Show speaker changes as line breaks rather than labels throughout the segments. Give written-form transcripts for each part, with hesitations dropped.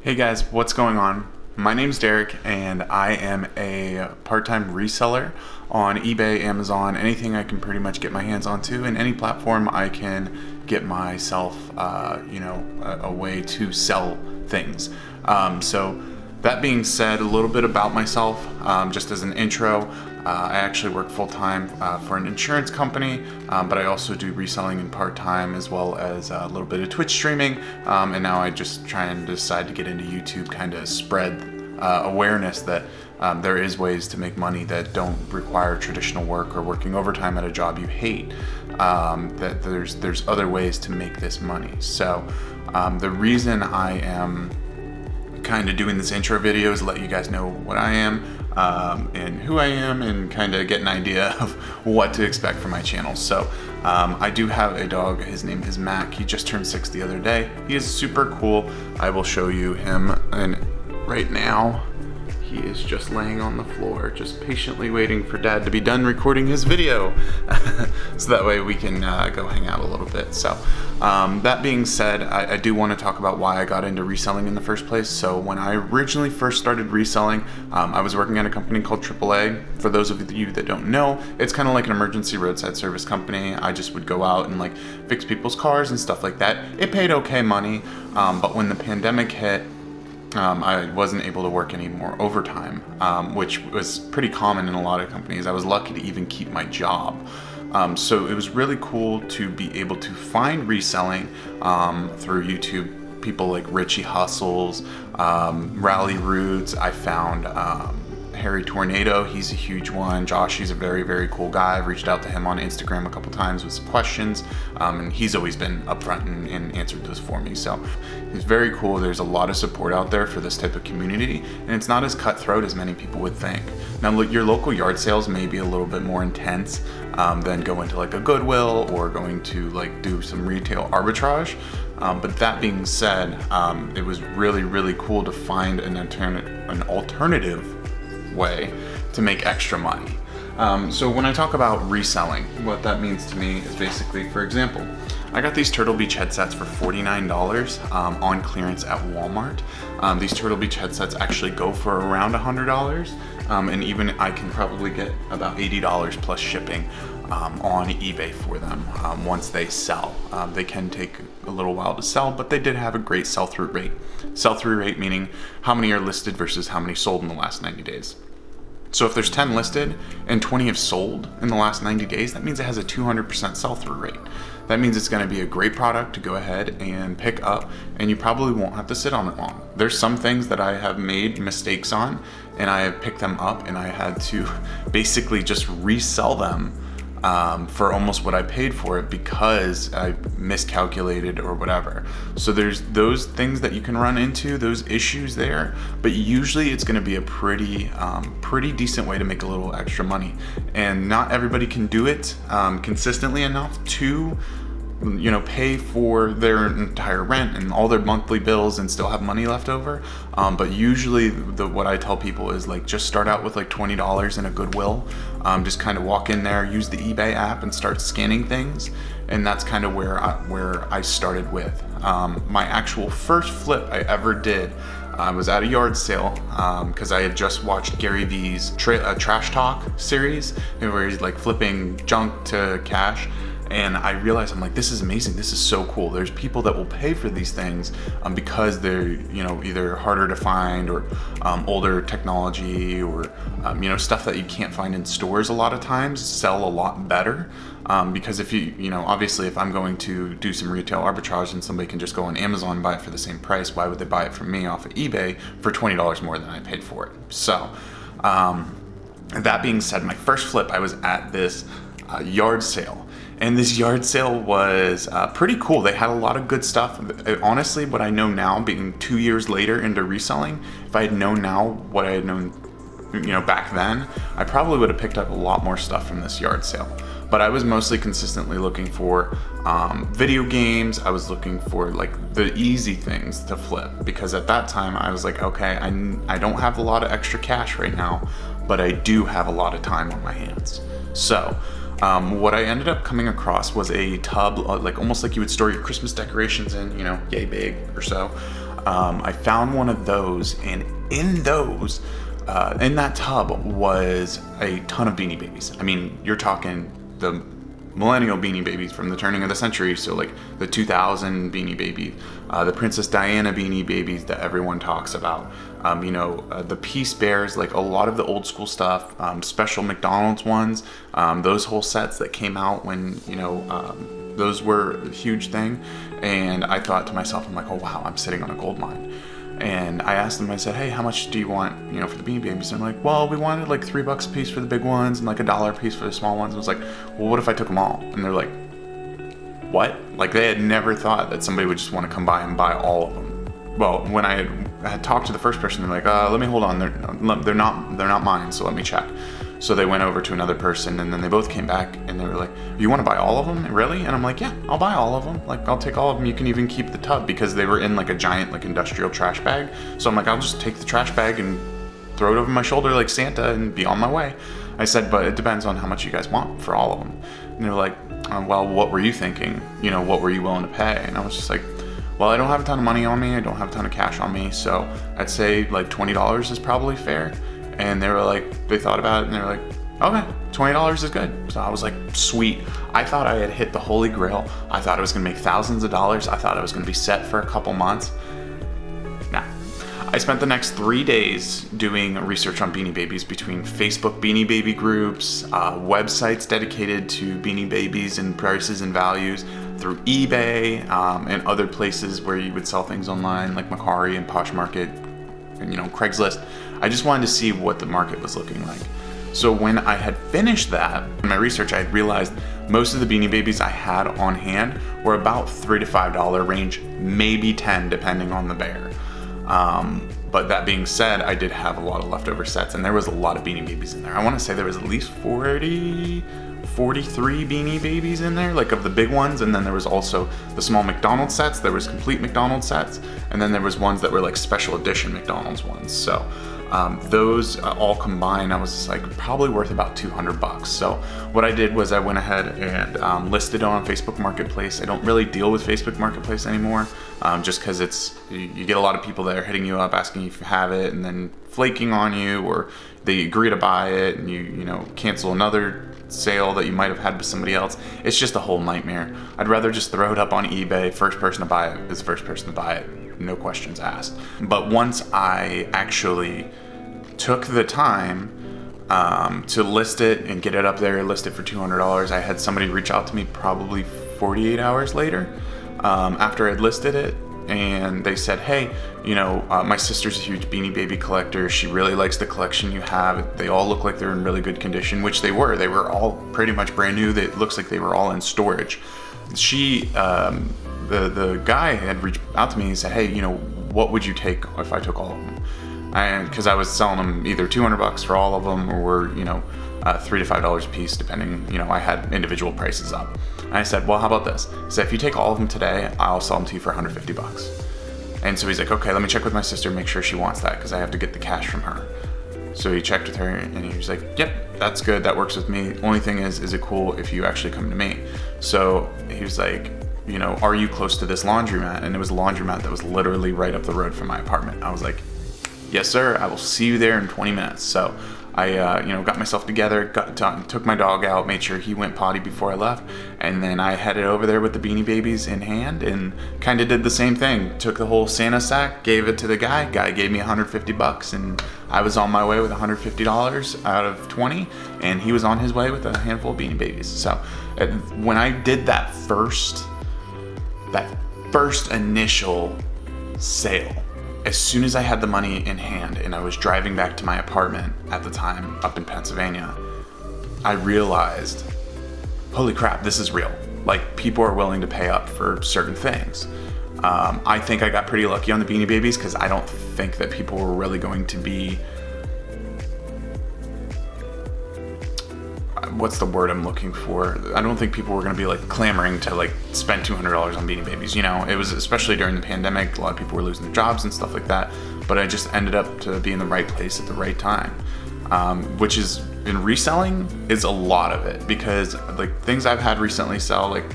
Hey guys, what's going on? My name's Derek and I am a part-time reseller on eBay, Amazon, anything I can pretty much get my hands onto, and any platform I can get myself, a way to sell things. So that being said, a little bit about myself, just as an intro. I actually work full-time for an insurance company, but I also do reselling in part-time as well as a little bit of Twitch streaming, and now I just try and decide to get into YouTube, kind of spread awareness that there is ways to make money that don't require traditional work or working overtime at a job you hate, that there's other ways to make this money. So the reason I am kind of doing this intro video is to let you guys know what I am and who I am, and kind of get an idea of what to expect from my channel. So I do have a dog. His name is Mac. He just turned 6 the other day. He is super cool. I will show you him, and right now he is just laying on the floor, just patiently waiting for Dad to be done recording his video so that way we can go hang out a little bit. So that being said, I do want to talk about why I got into reselling in the first place. So when I originally first started reselling, I was working at a company called AAA. For those of you that don't know, it's kind of like an emergency roadside service company. I just would go out and fix people's cars and stuff like that. It paid okay money, but when the pandemic hit, I wasn't able to work any more overtime, which was pretty common in a lot of companies. I was lucky to even keep my job. So it was really cool to be able to find reselling through YouTube. People like Richie Hustles, Rally Roots. I found Harry Tornado, he's a huge one. Josh, he's a very, very cool guy. I've reached out to him on Instagram a couple times with some questions, and he's always been upfront and answered those for me. So he's very cool. There's a lot of support out there for this type of community, and it's not as cutthroat as many people would think. Now, look, your local yard sales may be a little bit more intense than going to a Goodwill or going to do some retail arbitrage. But that being said, it was really, really cool to find an alternative way to make extra money. So when I talk about reselling, what that means to me is basically, for example, I got these Turtle Beach headsets for $49 on clearance at Walmart. These Turtle Beach headsets actually go for around $100, and even I can probably get about $80 plus shipping on eBay for them once they sell. They can take a little while to sell, but they did have a great sell-through rate. Sell-through rate meaning how many are listed versus how many sold in the last 90 days. So if there's 10 listed and 20 have sold in the last 90 days, that means it has a 200% sell-through rate. That means it's going to be a great product to go ahead and pick up, and you probably won't have to sit on it long. There's some things that I have made mistakes on, and I have picked them up, and I had to basically just resell them for almost what I paid for it because I miscalculated or whatever. So there's those things that you can run into, those issues there, but usually it's going to be a pretty decent way to make a little extra money. And not everybody can do it consistently enough to pay for their entire rent and all their monthly bills and still have money left over. But usually what I tell people is just start out with $20 in a Goodwill. Just kind of walk in there, use the eBay app and start scanning things. And that's kind of where I started with. My actual first flip I ever did, I was at a yard sale because I had just watched Gary V's Trash Talk series where he's flipping junk to cash. And I realized, I'm this is amazing. This is so cool. There's people that will pay for these things because they're, either harder to find or older technology or, stuff that you can't find in stores a lot of times sell a lot better. Because if obviously if I'm going to do some retail arbitrage and somebody can just go on Amazon and buy it for the same price, why would they buy it from me off of eBay for $20 more than I paid for it? So, that being said, my first flip, I was at this yard sale. And this yard sale was pretty cool. They had a lot of good stuff. Honestly, what I know now, being 2 years later into reselling, if I had known now what I had known, back then, I probably would have picked up a lot more stuff from this yard sale. But I was mostly consistently looking for video games. I was looking for the easy things to flip, because at that time I was okay, I don't have a lot of extra cash right now, but I do have a lot of time on my hands. So what I ended up coming across was a tub, almost like you would store your Christmas decorations in, yay big or so. I found one of those, and in that tub was a ton of Beanie Babies. I mean, you're talking the millennial Beanie Babies from the turning of the century, so like the 2000 Beanie Baby, the Princess Diana Beanie Babies that everyone talks about, the Peace Bears, like a lot of the old school stuff, special McDonald's ones, those whole sets that came out when, those were a huge thing. And I thought to myself, I'm like, oh wow, I'm sitting on a gold mine. And I asked them, I said, hey, how much do you want, for the Beanie Babies? And I'm like, well, we wanted like $3 a piece for the big ones and like $1 a piece for the small ones. I was like, well, what if I took them all? And they're like, what? Like they had never thought that somebody would just want to come by and buy all of them. Well, when I had talked to the first person, they're like, let me hold on. They're not mine, so let me check. So they went over to another person, and then they both came back, and they were like, you want to buy all of them? Really? And I'm like, yeah, I'll buy all of them. Like, I'll take all of them. You can even keep the tub, because they were in like a giant like industrial trash bag. So I'm like, I'll just take the trash bag and throw it over my shoulder like Santa and be on my way. I said, but it depends on how much you guys want for all of them. And they're like, well, what were you thinking? What were you willing to pay? And I was just like, well, I don't have a ton of money on me. I don't have a ton of cash on me. So I'd say like $20 is probably fair. And they were like, they thought about it and they were like, okay, $20 is good. So I was like, sweet. I thought I had hit the holy grail. I thought I was gonna make thousands of dollars. I thought I was gonna be set for a couple months. Nah. I spent the next 3 days doing research on Beanie Babies between Facebook Beanie Baby groups, websites dedicated to Beanie Babies and prices and values, through eBay and other places where you would sell things online like Macari and Poshmarket and Craigslist. I just wanted to see what the market was looking like. So when I had finished that, in my research, I had realized most of the Beanie Babies I had on hand were about $3 to $5 range, maybe 10 depending on the bear. But that being said, I did have a lot of leftover sets, and there was a lot of Beanie Babies in there. I want to say there was at least 43 Beanie Babies in there, like of the big ones, and then there was also the small McDonald's sets. There was complete McDonald's sets, and then there was ones that were like special edition McDonald's ones. So those all combined, I was just like probably worth about $200. So what I did was I went ahead and listed it on Facebook Marketplace. I don't really deal with Facebook Marketplace anymore, just because you get a lot of people there hitting you up asking if you have it and then flaking on you, or they agree to buy it and you cancel another sale that you might have had with somebody else. It's just a whole nightmare. I'd rather just throw it up on eBay. First person to buy it is the first person to buy it. No questions asked. But once I actually took the time to list it and get it up there, list it for $200, I had somebody reach out to me probably 48 hours later after I'd listed it. And they said, hey, my sister's a huge Beanie Baby collector. She really likes the collection you have. They all look like they're in really good condition, which they were. They were all pretty much brand new. It looks like they were all in storage. The guy had reached out to me and said, hey, what would you take if I took all of them? And because I was selling them either $200 for all of them, or $3 to $5 a piece, depending. I had individual prices up. And I said, well, how about this? He said, if you take all of them today, I'll sell them to you for $150. And so he's like, okay, let me check with my sister, make sure she wants that, because I have to get the cash from her. So he checked with her, and he was like, yep, that's good, that works with me. Only thing is it cool if you actually come to me? So he was like, are you close to this laundromat? And it was a laundromat that was literally right up the road from my apartment. I was like, yes, sir, I will see you there in 20 minutes. So I, got myself together, took my dog out, made sure he went potty before I left, and then I headed over there with the Beanie Babies in hand and kind of did the same thing. Took the whole Santa sack, gave it to the guy. Guy gave me $150, and I was on my way with $150 out of 20, and he was on his way with a handful of Beanie Babies. So when I did that first initial sale, as soon as I had the money in hand and I was driving back to my apartment at the time up in Pennsylvania, I realized, holy crap, this is real. Like, people are willing to pay up for certain things. I think I got pretty lucky on the Beanie Babies, because I don't think that people were really going to be, what's the word I'm looking for? I don't think people were going to be like clamoring to like spend $200 on Beanie Babies. It was, especially during the pandemic, a lot of people were losing their jobs and stuff like that. But I just ended up to be in the right place at the right time, which is, in reselling, is a lot of it, because like things I've had recently sell, like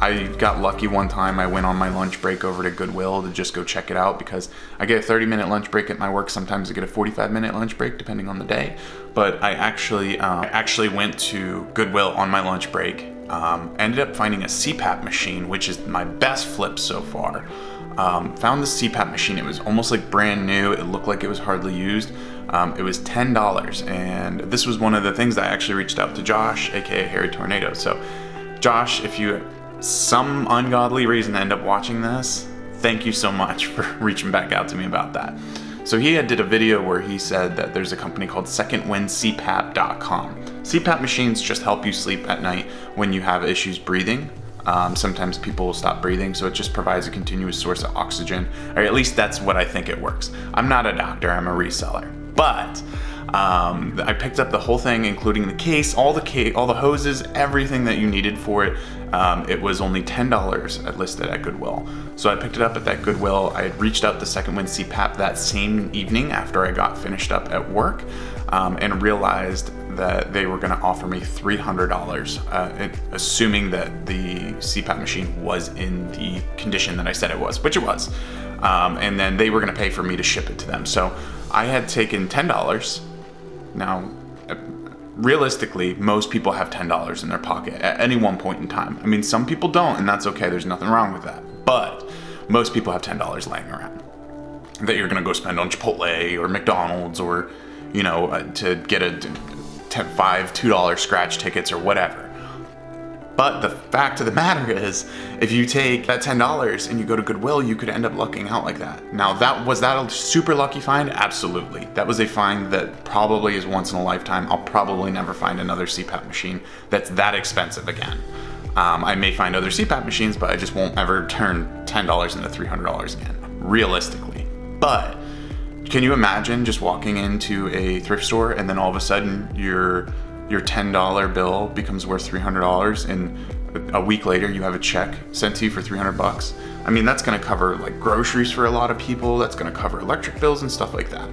I got lucky one time. I went on my lunch break over to Goodwill to just go check it out because I get a 30-minute lunch break at my work. Sometimes I get a 45-minute lunch break depending on the day. But I actually went to Goodwill on my lunch break. Ended up finding a CPAP machine, which is my best flip so far. Found the CPAP machine. It was almost like brand new. It looked like it was hardly used. It was $10, and this was one of the things that I actually reached out to Josh, aka Harry Tornado. So Josh, if you some ungodly reason end up watching this, thank you so much for reaching back out to me about that. So he did a video where he said that there's a company called secondwindcpap.com. CPAP machines just help you sleep at night when you have issues breathing. Sometimes people will stop breathing, so it just provides a continuous source of oxygen, or at least that's what I think it works. I'm not a doctor, I'm a reseller. But I picked up the whole thing, including the case, all the hoses, everything that you needed for it. It was only $10 listed at Goodwill. So I picked it up at that Goodwill. I had reached out to Second Wind CPAP that same evening after I got finished up at work, and realized that they were going to offer me $300, assuming that the CPAP machine was in the condition that I said it was, which it was. And then they were going to pay for me to ship it to them. So I had taken $10. Now, realistically, most people have $10 in their pocket at any one point in time. I mean, some people don't, and that's okay. There's nothing wrong with that. But most people have $10 laying around that you're going to go spend on Chipotle or McDonald's, or, you know, to get a $2 scratch tickets or whatever. But the fact of the matter is, if you take that $10 and you go to Goodwill, you could end up lucking out like that. Now, was that a super lucky find? Absolutely. That was a find that probably is once in a lifetime. I'll probably never find another CPAP machine that's that expensive again. I may find other CPAP machines, but I just won't ever turn $10 into $300 again, realistically. But can you imagine just walking into a thrift store and then all of a sudden your $10 bill becomes worth $300, and a week later you have a check sent to you for $300? I mean, that's going to cover like groceries for a lot of people. That's going to cover electric bills and stuff like that.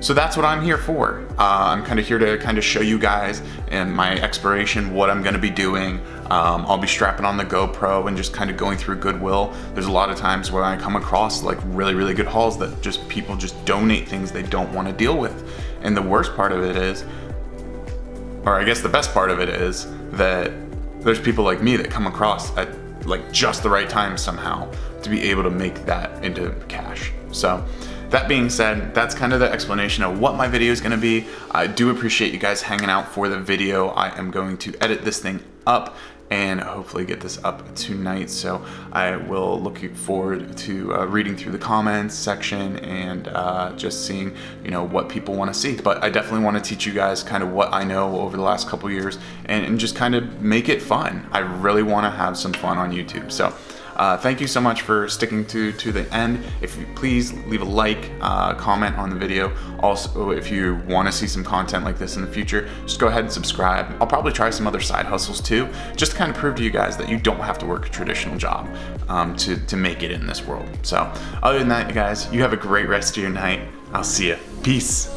So that's what I'm here for. I'm kind of here to kind of show you guys and my exploration, what I'm going to be doing. I'll be strapping on the GoPro and just kind of going through Goodwill. There's a lot of times where I come across like really, really good hauls that just people just donate things they don't want to deal with. And the worst part of it is, or I guess the best part of it is, that there's people like me that come across at like just the right time somehow to be able to make that into cash. So that being said, that's kind of the explanation of what my video is going to be. I do appreciate you guys hanging out for the video. I am going to edit this thing up and hopefully get this up tonight. So I will look forward to reading through the comments section and just seeing, you know, what people want to see. But I definitely want to teach you guys kind of what I know over the last couple years and just kind of make it fun. I really want to have some fun on YouTube. So thank you so much for sticking to the end. If you please leave a like, comment on the video. Also, if you want to see some content like this in the future, just go ahead and subscribe. I'll probably try some other side hustles too, just to kind of prove to you guys that you don't have to work a traditional job to make it in this world. So other than that, you guys, you have a great rest of your night. I'll see you. Peace.